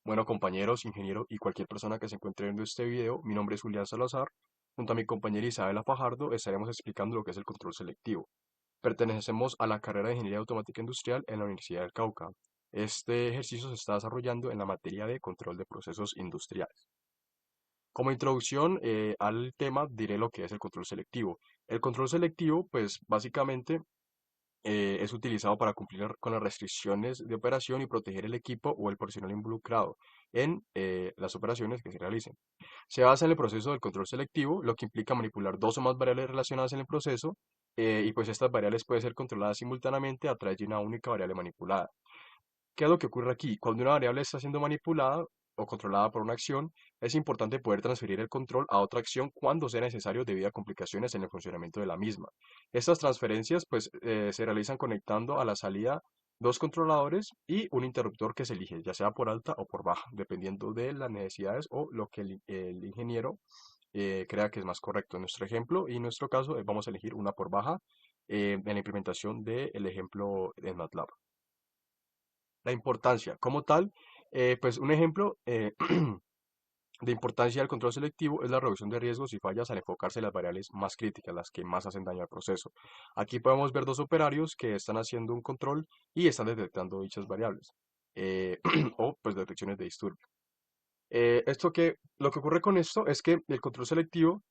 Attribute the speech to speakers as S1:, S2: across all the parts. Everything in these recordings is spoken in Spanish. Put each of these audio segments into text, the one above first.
S1: Bueno, compañeros, ingeniero y cualquier persona que se encuentre viendo este video, mi nombre es Julián Salazar. Junto a mi compañera Isabela Fajardo estaremos explicando lo que es el control selectivo. Pertenecemos a la carrera de Ingeniería Automática Industrial en la Universidad del Cauca. Este ejercicio se está desarrollando en la materia de control de procesos industriales. Como introducción al tema diré lo que es el control selectivo. El control selectivo, pues básicamente es utilizado para cumplir con las restricciones de operación y proteger el equipo o el personal involucrado en las operaciones que se realicen. Se basa en el proceso del control selectivo, lo que implica manipular dos o más variables relacionadas en el proceso, y pues estas variables pueden ser controladas simultáneamente a través de una única variable manipulada. ¿Qué es lo que ocurre aquí? Cuando una variable está siendo manipulada o controlada por una acción, es importante poder transferir el control a otra acción cuando sea necesario debido a complicaciones en el funcionamiento de la misma. Estas transferencias pues se realizan conectando a la salida dos controladores y un interruptor que se elige, ya sea por alta o por baja, dependiendo de las necesidades o lo que el ingeniero crea que es más correcto. En nuestro ejemplo y en nuestro caso vamos a elegir una por baja en la implementación del ejemplo en MATLAB. La importancia, como tal, pues un ejemplo de importancia del control selectivo es la reducción de riesgos y fallas al enfocarse en las variables más críticas, las que más hacen daño al proceso. Aquí podemos ver dos operarios que están haciendo un control y están detectando dichas variables eh, o pues detecciones de disturbio. Lo que ocurre con esto es que el control selectivo,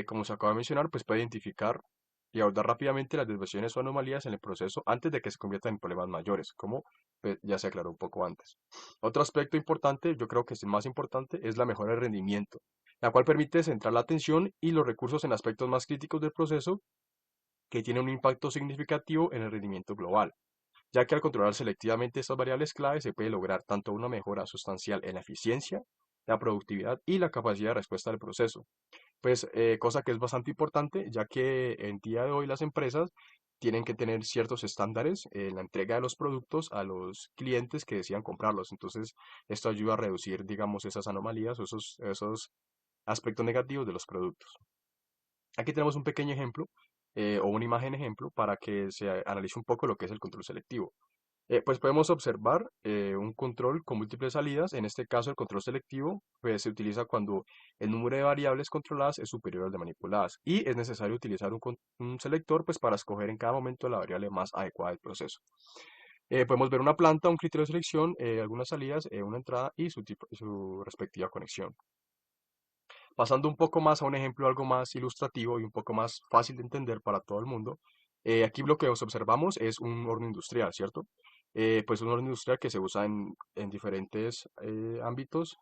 S1: como se acaba de mencionar, pues puede identificar y abordar rápidamente las desviaciones o anomalías en el proceso antes de que se conviertan en problemas mayores, como pues, ya se aclaró un poco antes. Otro aspecto importante, yo creo que es el más importante, es la mejora del rendimiento, la cual permite centrar la atención y los recursos en aspectos más críticos del proceso que tienen un impacto significativo en el rendimiento global, ya que al controlar selectivamente estas variables clave se puede lograr tanto una mejora sustancial en la eficiencia, la productividad y la capacidad de respuesta del proceso. Pues cosa que es bastante importante, ya que en día de hoy las empresas tienen que tener ciertos estándares en la entrega de los productos a los clientes que decidan comprarlos. Entonces, esto ayuda a reducir, digamos, esas anomalías o esos aspectos negativos de los productos. Aquí tenemos un pequeño ejemplo o una imagen ejemplo para que se analice un poco lo que es el control selectivo. Pues podemos observar un control con múltiples salidas. En este caso, el control selectivo pues, se utiliza cuando el número de variables controladas es superior al de manipuladas y es necesario utilizar un selector pues, para escoger en cada momento la variable más adecuada del proceso. Podemos ver una planta, un criterio de selección, algunas salidas, una entrada y su respectiva conexión. Pasando un poco más a un ejemplo algo más ilustrativo y un poco más fácil de entender para todo el mundo, aquí lo que observamos es un horno industrial, ¿cierto? Pues un horno industrial que se usa en diferentes ámbitos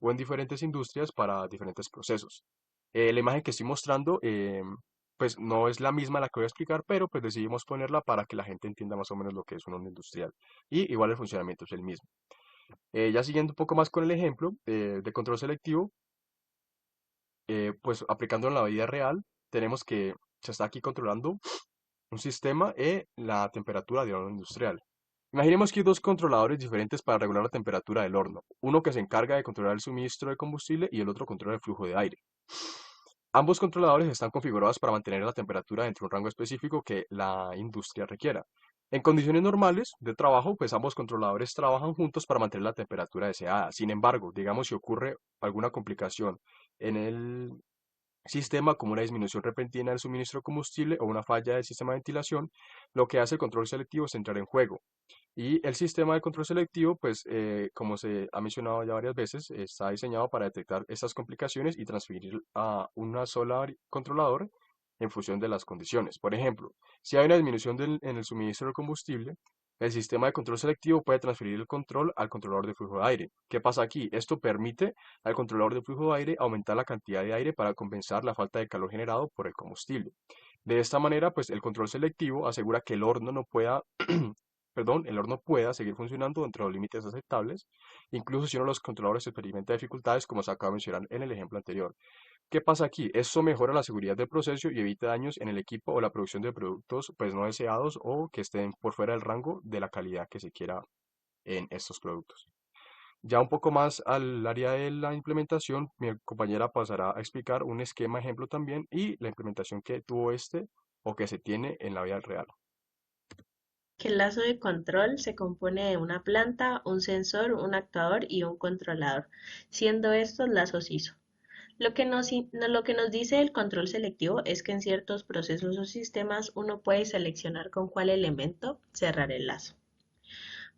S1: o en diferentes industrias para diferentes procesos. La imagen que estoy mostrando, pues no es la misma la que voy a explicar, pero pues decidimos ponerla para que la gente entienda más o menos lo que es un horno industrial. Y igual el funcionamiento es el mismo. Ya siguiendo un poco más con el ejemplo de control selectivo, pues aplicando en la vida real, tenemos que se está aquí controlando un sistema y la temperatura del horno industrial. Imaginemos que hay dos controladores diferentes para regular la temperatura del horno, uno que se encarga de controlar el suministro de combustible y el otro controla el flujo de aire. Ambos controladores están configurados para mantener la temperatura dentro de un rango específico que la industria requiera. En condiciones normales de trabajo, pues ambos controladores trabajan juntos para mantener la temperatura deseada. Sin embargo, digamos si ocurre alguna complicación en el sistema como una disminución repentina del suministro de combustible o una falla del sistema de ventilación, lo que hace el control selectivo es entrar en juego. Y el sistema de control selectivo, pues como se ha mencionado ya varias veces, está diseñado para detectar estas complicaciones y transferir a una sola controlador en función de las condiciones. Por ejemplo, si hay una disminución en el suministro de combustible, el sistema de control selectivo puede transferir el control al controlador de flujo de aire. ¿Qué pasa aquí? Esto permite al controlador de flujo de aire aumentar la cantidad de aire para compensar la falta de calor generado por el combustible. De esta manera, pues el control selectivo asegura que el horno no pueda, perdón, el horno pueda seguir funcionando dentro de los límites aceptables, incluso si uno de los controladores experimenta dificultades, como se acaba de mencionar en el ejemplo anterior. ¿Qué pasa aquí? Esto mejora la seguridad del proceso y evita daños en el equipo o la producción de productos pues no deseados o que estén por fuera del rango de la calidad que se quiera en estos productos. Ya un poco más al área de la implementación, mi compañera pasará a explicar un esquema ejemplo también y la implementación que tuvo este o que se tiene en la vida real.
S2: Que el lazo de control se compone de una planta, un sensor, un actuador y un controlador, siendo estos lazos ISO. Lo que nos dice el control selectivo es que en ciertos procesos o sistemas uno puede seleccionar con cuál elemento cerrar el lazo.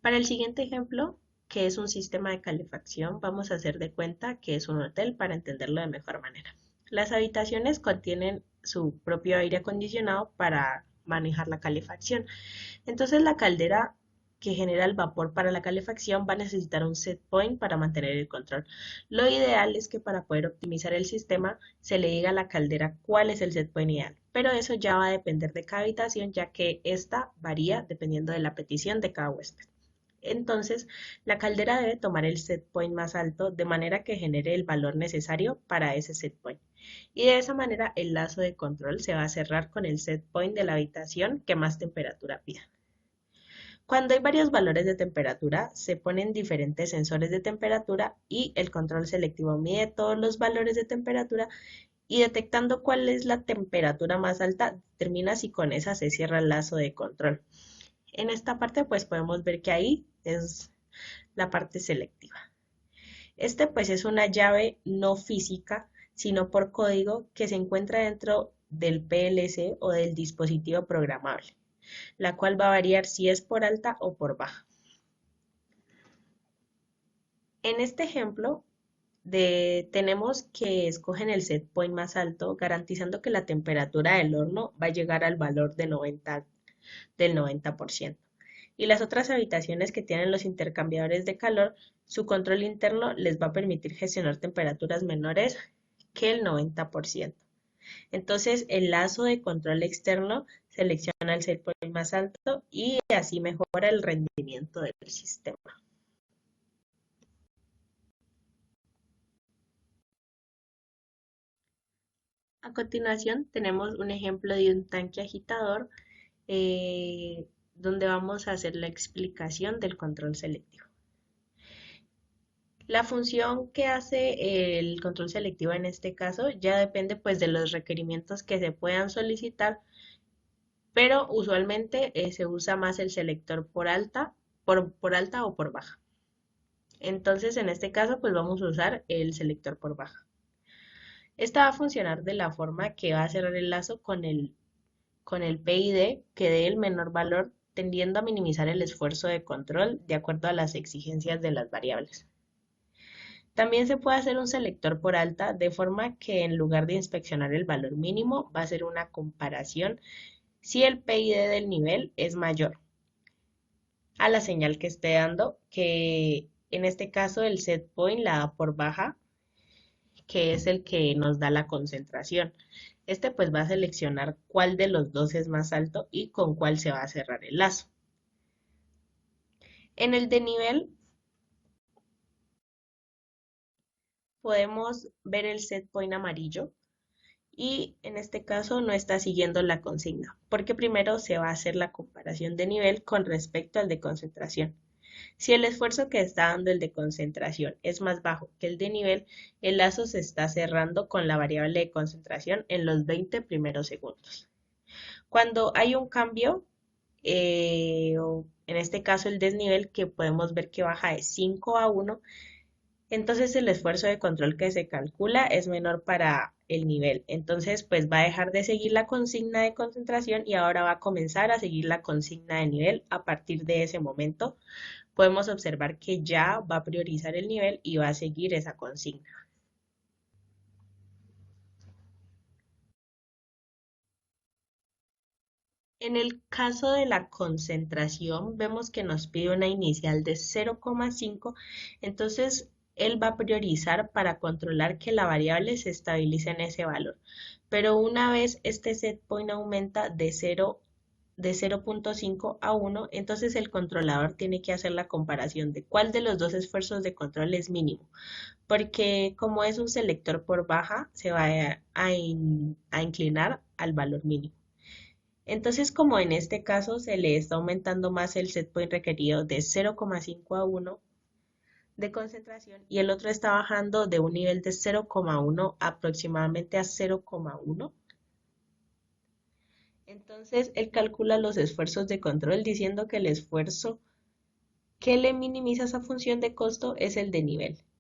S2: Para el siguiente ejemplo, que es un sistema de calefacción, vamos a hacer de cuenta que es un hotel para entenderlo de mejor manera. Las habitaciones contienen su propio aire acondicionado para manejar la calefacción. Entonces la caldera que genera el vapor para la calefacción va a necesitar un set point para mantener el control. Lo ideal es que para poder optimizar el sistema se le diga a la caldera cuál es el set point ideal, pero eso ya va a depender de cada habitación ya que esta varía dependiendo de la petición de cada huésped. Entonces, la caldera debe tomar el set point más alto de manera que genere el valor necesario para ese set point. Y de esa manera el lazo de control se va a cerrar con el set point de la habitación que más temperatura pida. Cuando hay varios valores de temperatura, se ponen diferentes sensores de temperatura y el control selectivo mide todos los valores de temperatura y detectando cuál es la temperatura más alta, determina si con esa se cierra el lazo de control. En esta parte pues podemos ver que ahí es la parte selectiva. Este pues es una llave no física, sino por código que se encuentra dentro del PLC o del dispositivo programable, la cual va a variar si es por alta o por baja. En este ejemplo, tenemos que escogen el set point más alto, garantizando que la temperatura del horno va a llegar al valor de del 90%. Y las otras habitaciones que tienen los intercambiadores de calor, su control interno les va a permitir gestionar temperaturas menores que el 90%. Entonces, el lazo de control externo selecciona el set point más alto y así mejora el rendimiento del sistema. A continuación, tenemos un ejemplo de un tanque agitador donde vamos a hacer la explicación del control selectivo. La función que hace el control selectivo en este caso ya depende pues de los requerimientos que se puedan solicitar, pero usualmente se usa más el selector por alta o por baja. Entonces en este caso pues vamos a usar el selector por baja. Esta va a funcionar de la forma que va a cerrar el lazo con el PID que dé el menor valor, tendiendo a minimizar el esfuerzo de control de acuerdo a las exigencias de las variables. También se puede hacer un selector por alta, de forma que en lugar de inspeccionar el valor mínimo, va a ser una comparación si el PID del nivel es mayor a la señal que esté dando, que en este caso el set point la da por baja, que es el que nos da la concentración. Este pues va a seleccionar cuál de los dos es más alto y con cuál se va a cerrar el lazo. En el de nivel podemos ver el set point amarillo y en este caso no está siguiendo la consigna, porque primero se va a hacer la comparación de nivel con respecto al de concentración. Si el esfuerzo que está dando el de concentración es más bajo que el de nivel, el lazo se está cerrando con la variable de concentración en los 20 primeros segundos. Cuando hay un cambio, o en este caso el desnivel, que podemos ver que baja de 5 a 1, entonces el esfuerzo de control que se calcula es menor para el nivel. Entonces, pues va a dejar de seguir la consigna de concentración y ahora va a comenzar a seguir la consigna de nivel. A partir de ese momento, podemos observar que ya va a priorizar el nivel y va a seguir esa consigna. En el caso de la concentración, vemos que nos pide una inicial de 0,5, entonces él va a priorizar para controlar que la variable se estabilice en ese valor. Pero una vez este set point aumenta de 0,5 a 1, entonces el controlador tiene que hacer la comparación de cuál de los dos esfuerzos de control es mínimo, porque como es un selector por baja, se va a inclinar al valor mínimo. Entonces, como en este caso se le está aumentando más el set point requerido de 0,5 a 1 de concentración y el otro está bajando de un nivel de 0,1 aproximadamente a 0,1, Entonces, él calcula los esfuerzos de control diciendo que el esfuerzo que le minimiza esa función de costo es el de nivel.